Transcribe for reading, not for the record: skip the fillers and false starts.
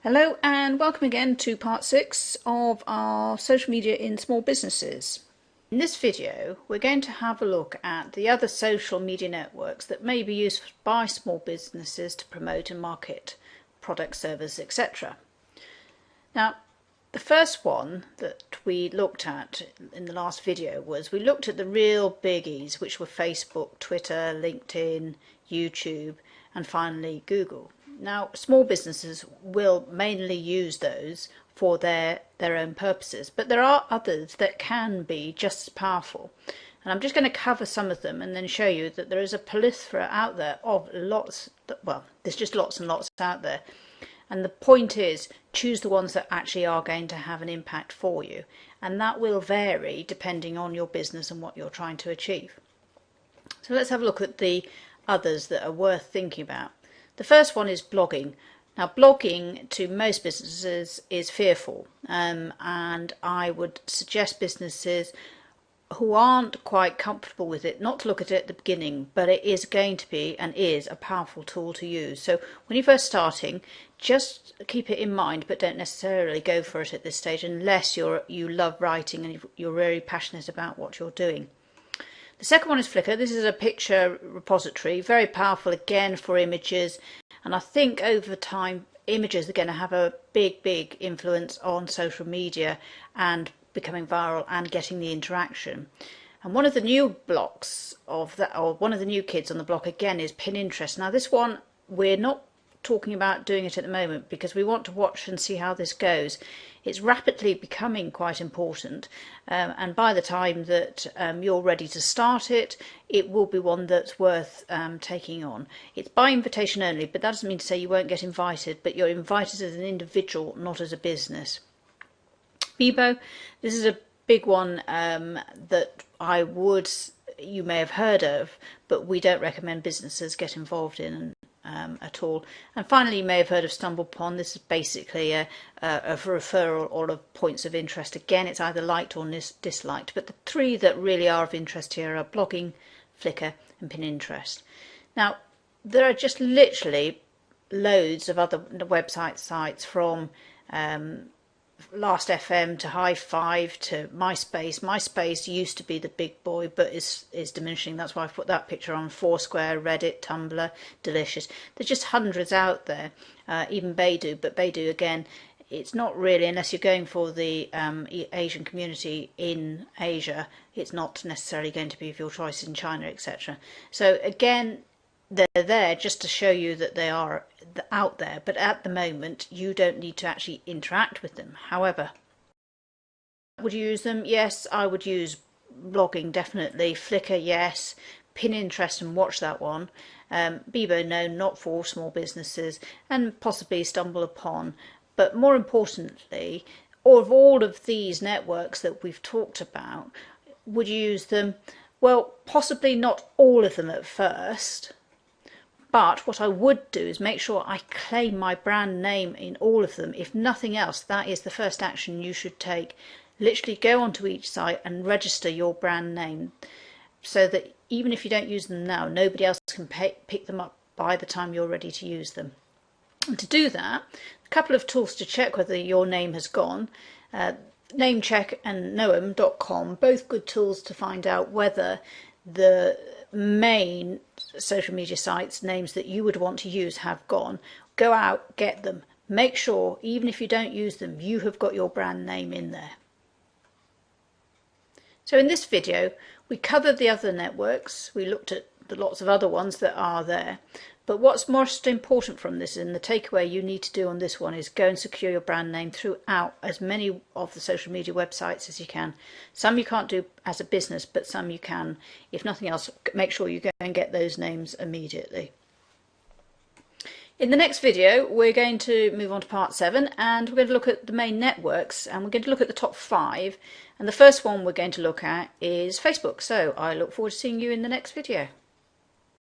Hello and welcome again to part 6 of our social media in small businesses. In this video we're going to have a look at the other social media networks that may be used by small businesses to promote and market products, services, etc. Now the first one that we looked at in the last video was we looked at the real biggies, which were Facebook, Twitter, LinkedIn, YouTube and finally Google. Now, small businesses will mainly use those for their own purposes, but there are others that can be just as powerful. And I'm just going to cover some of them and then show you that there is a plethora out there of lots, well, there's just lots and lots out there. And the point is, choose the ones that actually are going to have an impact for you. And that will vary depending on your business and what you're trying to achieve. So let's have a look at the others that are worth thinking about. The first one is blogging. Now, blogging to most businesses is fearful, and I would suggest businesses who aren't quite comfortable with it not to look at it at the beginning, but it is going to be and is a powerful tool to use. So when you're first starting, just keep it in mind, but don't necessarily go for it at this stage unless you love writing and you're really passionate about what you're doing. The second one is Flickr. This is a picture repository, very powerful again for images, and I think over time images are going to have a big influence on social media and becoming viral and getting the interaction. And one of the new blocks of that, or one of the new kids on the block again, is Pinterest. Now this one we're not talking about doing it at the moment because we want to watch and see how this goes. It's rapidly becoming quite important, and by the time that you're ready to start it, it will be one that's worth taking on. It's by invitation only, but that doesn't mean to say you won't get invited, but you're invited as an individual, not as a business. Bebo, this is a big one that you may have heard of, but we don't recommend businesses get involved in at all. And finally, you may have heard of StumbleUpon. This is basically a referral or of points of interest. Again, it's either liked or disliked, but the three that really are of interest here are blogging, Flickr and Pinterest. Now, there are just literally loads of other website sites, from Last.fm to Hi5 to MySpace. MySpace used to be the big boy, but is diminishing. That's why I've put that picture on. Foursquare, Reddit, Tumblr, Delicious. There's just hundreds out there. Even Baidu, but Baidu again, it's not really, unless you're going for the Asian community in Asia, it's not necessarily going to be of your choice in China, etc. So again, they're there just to show you that they are out there, but at the moment you don't need to actually interact with them. However, would you use them? Yes, I would use blogging, definitely. Flickr, yes. Pinterest, and watch that one. Bebo, no, not for small businesses, and possibly StumbleUpon. But more importantly, of all of these networks that we've talked about, would you use them? Well, possibly not all of them at first. But what I would do is make sure I claim my brand name in all of them. If nothing else, that is the first action you should take. Literally go onto each site and register your brand name, so that even if you don't use them now, nobody else can pick them up by the time you're ready to use them. And to do that, a couple of tools to check whether your name has gone. Namecheck and Knowem.com, both good tools to find out whether the main social media sites names that you would want to use have gone. Go out, get them. Make sure, even if you don't use them, you have got your brand name in there. So in this video, we covered the other networks. We looked at the lots of other ones that are there. But what's most important from this, and the takeaway you need to do on this one, is go and secure your brand name throughout as many of the social media websites as you can. Some you can't do as a business, but some you can. If nothing else, make sure you go and get those names immediately. In the next video, we're going to move on to part 7, and we're going to look at the main networks, and we're going to look at the top 5. And the first one we're going to look at is Facebook. So I look forward to seeing you in the next video.